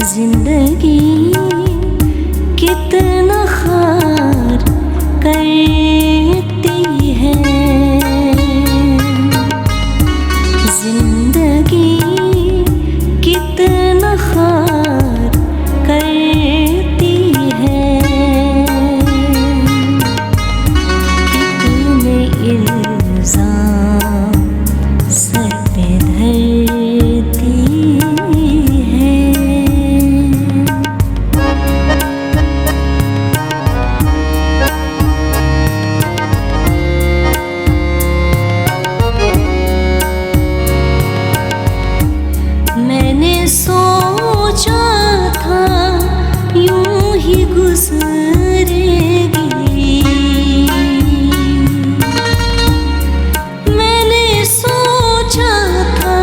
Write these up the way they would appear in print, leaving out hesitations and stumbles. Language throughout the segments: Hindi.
जिंदगी कितना खार करती है, जिंदगी कितना खार करती है, कितने इल्जाम सर पे धरती है। मैंने सोचा था यूं ही गुजरेगी, मैंने सोचा था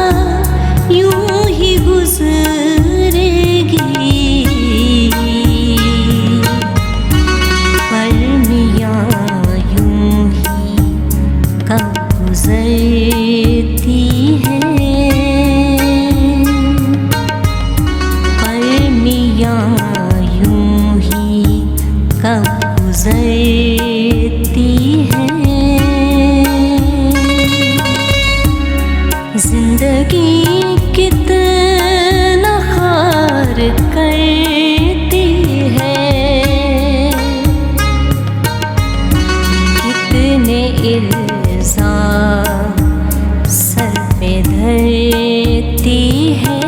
यूं ही गुजरेगी, पर मियां यूं ही कब गुजरती है, यूं ही कब गुजरती है। जिंदगी कितना खार करती है, कितने इल्जाम सर पे धरती है।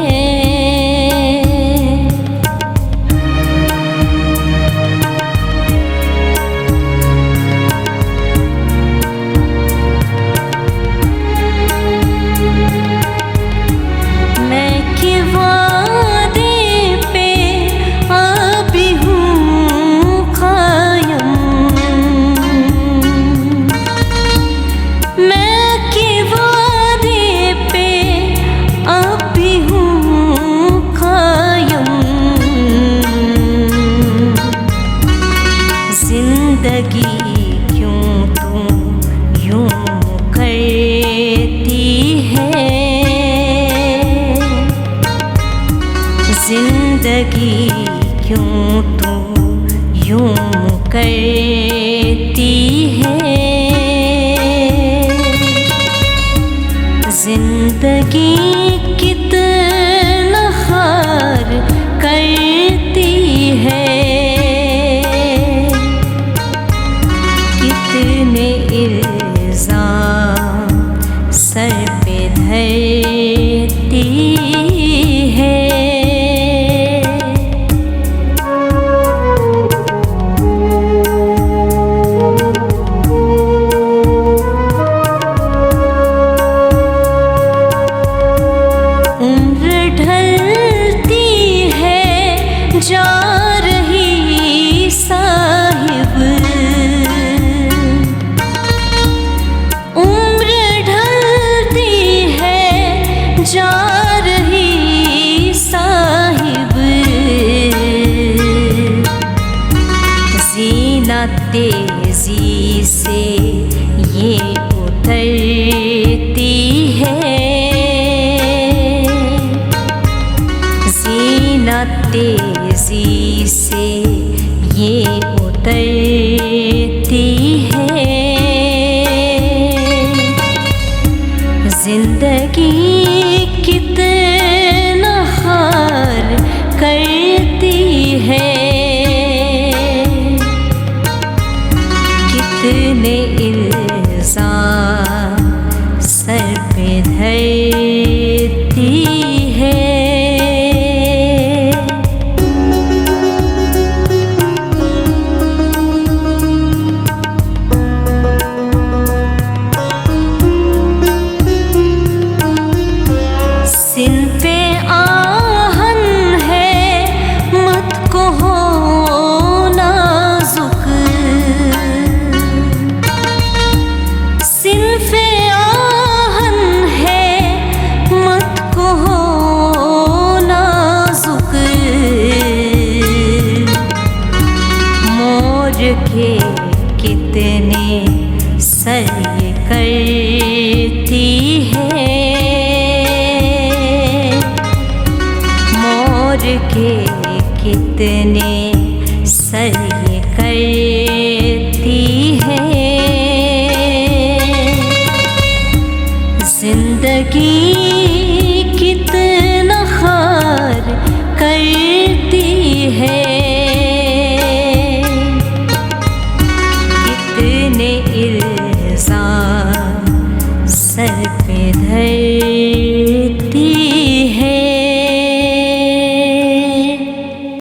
जिंदगी क्यों तुम यूं करती है, जिंदगी क्यों तुम यूं करती है, जिंदगी कितना खार करती है, कितने इल्जाम सर पे धरती है। उम्र ढलती है जा रही साहिब, जा रही साहिब, जीना तेजी से ये उतरती है, जीना तेजी से ये उतरती है। जिंदगी कितना खार करती है, कितने इल्जाम सर पे धरती है। के कितने सर ये करती है। जिंदगी कितना खार करती है।